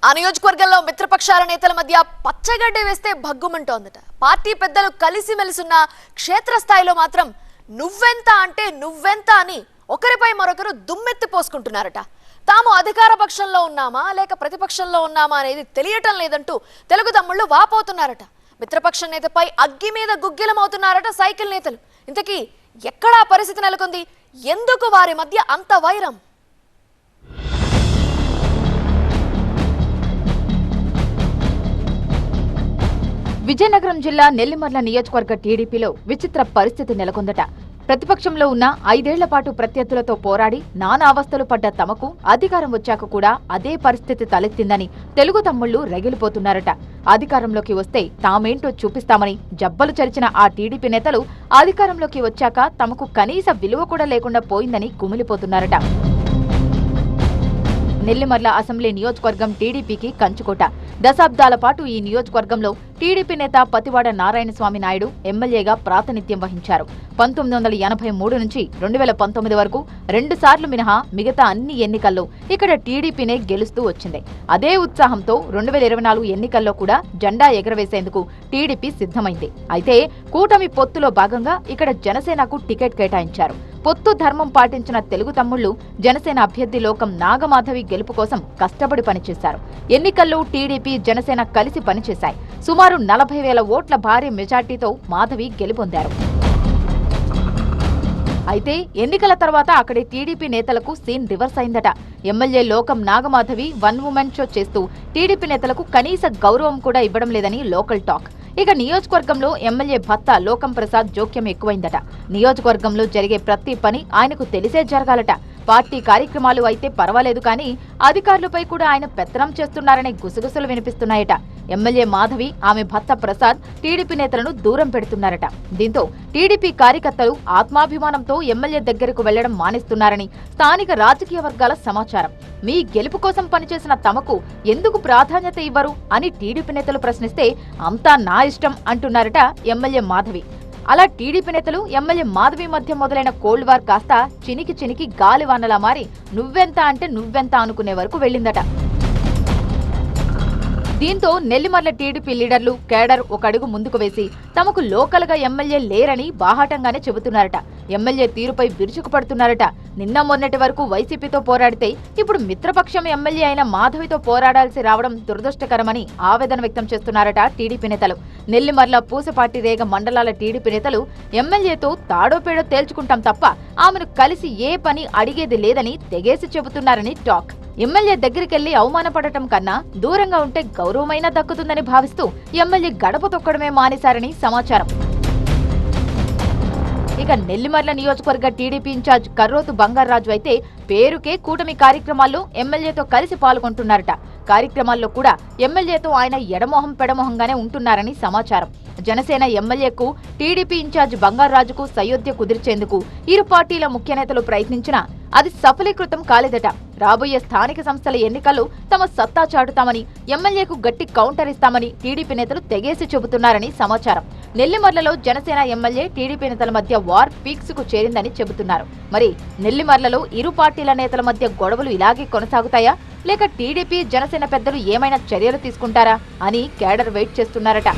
ఆ నియోజకవర్గంలో మిత్రపక్షాల నేతల మధ్య పచ్చగడ్డ వేస్తే భగ్గుమంటోందట. పార్టీ పెద్దలు కలిసిమెలిసున్న క్షేత్రస్థాయిలో మాత్రం నువ్వెంత అని ఒకరిపై మరొకరు దుమ్మెత్తి పోసుకుంటున్నారట. తాము అధికార పక్షంలో ఉన్నామా లేక ప్రతిపక్షంలో ఉన్నామా అనేది తెలియటం లేదంటూ తెలుగు తమ్ముళ్ళు వాపోతున్నారట. మిత్రపక్ష నేతపై అగ్గి మీద గుగ్గిలమవుతున్నారట సైకిల్ నేతలు. ఇంతకీ ఎక్కడా పరిస్థితి నెలకొంది? ఎందుకు వారి మధ్య అంత వైరం? విజయనగరం జిల్లా నెల్లిమర్ల నియోజకవర్గ టీడీపీలో విచిత్ర పరిస్థితి నెలకొందట. ప్రతిపక్షంలో ఉన్న 5 ఏళ్ల పాటు ప్రత్యర్థులతో పోరాడి నానా అవస్థలు పడ్డ తమకు అధికారం వచ్చాక కూడా అదే పరిస్థితి తలెత్తిందని తెలుగు తమ్ముళ్లు రగిలిపోతున్నారట. అధికారంలోకి వస్తే తామేంటో చూపిస్తామని జబ్బలు చరిచిన ఆ టీడీపీ నేతలు అధికారంలోకి వచ్చాక తమకు కనీస విలువ కూడా లేకుండా పోయిందని కుమిలిపోతున్నారట. నెల్లిమర్ల అసెంబ్లీ నియోజకవర్గం టీడీపీకి కంచుకోట. దశాబ్దాల పాటు ఈ నియోజకవర్గంలో టీడీపీ నేత పతివాడ నారాయణస్వామి నాయుడు ఎమ్మెల్యేగా ప్రాతినిధ్యం వహించారు. 1983 నుంచి 2019 వరకు 2 సార్లు మినహా మిగతా అన్ని ఎన్నికల్లో ఇక్కడ టీడీపీనే గెలుస్తూ వచ్చింది. అదే ఉత్సాహంతో 2024 ఎన్నికల్లో కూడా జెండా ఎగరవేసేందుకు టీడీపీ సిద్ధమైంది. అయితే కూటమి పొత్తులో భాగంగా ఇక్కడ జనసేనకు టికెట్ కేటాయించారు. పొత్తు ధర్మం పాటించిన తెలుగు తమ్ముళ్లు జనసేన అభ్యర్థి లోకం నాగమాధవి గెలుపు కోసం కష్టపడి పనిచేశారు. ఎన్నికల్లో టీడీపీ జనసేన కలిసి పనిచేశాయి. సుమారు 40,000 ఓట్ల భారీ మెజార్టీతో మాధవి గెలుపొందారు. అయితే ఎన్నికల తర్వాత అక్కడి టీడీపీ నేతలకు సీన్ రివర్స్ అయిందట. ఎమ్మెల్యే లోకం నాగమాధవి 1 ఉమెన్ షో చేస్తూ టీడీపీ నేతలకు కనీస గౌరవం కూడా ఇవ్వడం లేదని లోకల్ టాక్. ఇక నియోజకవర్గంలో ఎమ్మెల్యే భర్త లోకం ప్రసాద్ జోక్యం ఎక్కువైందట. నియోజకవర్గంలో జరిగే ప్రతి పని ఆయనకు తెలిసే జరగాలట. పార్టీ కార్యక్రమాలు అయితే పర్వాలేదు కానీ అధికారులపై కూడా ఆయన పెత్తనం చేస్తున్నారనే గుసగుసలు వినిపిస్తున్నాయట. ఎమ్మెల్యే మాధవి ఆమె భర్త ప్రసాద్ టీడీపీ నేతలను దూరం పెడుతున్నారట. దీంతో టీడీపీ కార్యకర్తలు ఆత్మాభిమానంతో ఎమ్మెల్యే దగ్గరకు వెళ్లడం మానేస్తున్నారని స్థానిక రాజకీయ వర్గాల సమాచారం. మీ గెలుపు కోసం పనిచేసిన తమకు ఎందుకు ప్రాధాన్యత ఇవ్వరు అని టీడీపీ నేతలు ప్రశ్నిస్తే అంతా నా ఇష్టం అంటున్నారట ఎమ్మెల్యే మాధవి. అలా టీడీపీ నేతలు ఎమ్మెల్యే మాధవి మధ్య మొదలైన కోల్డ్ వార్ కాస్త చినికి గాలివానలా మారి నువ్వెంత అనుకునే వరకు వెళ్లిందట. దీంతో నెల్లిమర్ల టీడీపీ లీడర్లు కేడర్ ఒక అడుగు ముందుకు వేసి తమకు లోకల్ గా ఎమ్మెల్యే లేరని బాహాటంగానే చెబుతున్నారట. ఎమ్మెల్యే తీరుపై విరుచుకుపడుతున్నారట. నిన్న మొన్నటి వరకు వైసీపీతో పోరాడితే ఇప్పుడు మిత్రపక్షం ఎమ్మెల్యే అయిన మాధవితో పోరాడాల్సి రావడం దురదృష్టకరమని ఆవేదన వ్యక్తం చేస్తున్నారట టీడీపీ నేతలు. నెల్లిమర్ల పూసపాటి రేగ మండలాల టీడీపీ నేతలు ఎమ్మెల్యేతో తాడోపేడో తేల్చుకుంటాం తప్ప ఆమెను కలిసి ఏ పని అడిగేది లేదని తెగేసి చెబుతున్నారని టాక్. ఎమ్మెల్యే దగ్గరికెళ్లి అవమానపడటం కన్నా దూరంగా ఉంటే గౌరవమైనా దక్కుతుందని భావిస్తూ ఎమ్మెల్యే గడప తొక్కడమే మానేశారని సమాచారం. ఇక నెల్లిమర్ల నియోజకవర్గ టీడీపీ ఇన్ఛార్జ్ కర్రోతు బంగారాజు అయితే పేరుకే కూటమి కార్యక్రమాల్లో ఎమ్మెల్యేతో కలిసి పాల్గొంటున్నారట. కార్యక్రమాల్లో కూడా ఎమ్మెల్యేతో ఆయన ఎడమొహం పెడమొహంగానే ఉంటున్నారని సమాచారం. జనసేన ఎమ్మెల్యేకు టీడీపీ ఇన్ఛార్జ్ బంగారాజుకు సయోధ్య కుదిర్చేందుకు ఇరు పార్టీల ముఖ్య నేతలు ప్రయత్నించినా అది సఫలీకృతం కాలేదట. రాబోయే స్థానిక సంస్థల ఎన్నికల్లో తమ సత్తా చాటుతామని ఎమ్మెల్యేకు గట్టి కౌంటర్ ఇస్తామని టీడీపీ నేతలు తెగేసి చెబుతున్నారని సమాచారం. నెల్లిమర్లలో జనసేన ఎమ్మెల్యే టీడీపీ నేతల మధ్య వార్ పీక్స్ కు చేరిందని చెబుతున్నారు. మరి నెల్లిమర్లలో ఇరు పార్టీల నేతల మధ్య గొడవలు ఇలాగే కొనసాగుతాయా లేక టీడీపీ జనసేన పెద్దలు ఏమైనా చర్యలు తీసుకుంటారా అని కేడర్ వెయిట్ చేస్తున్నారట.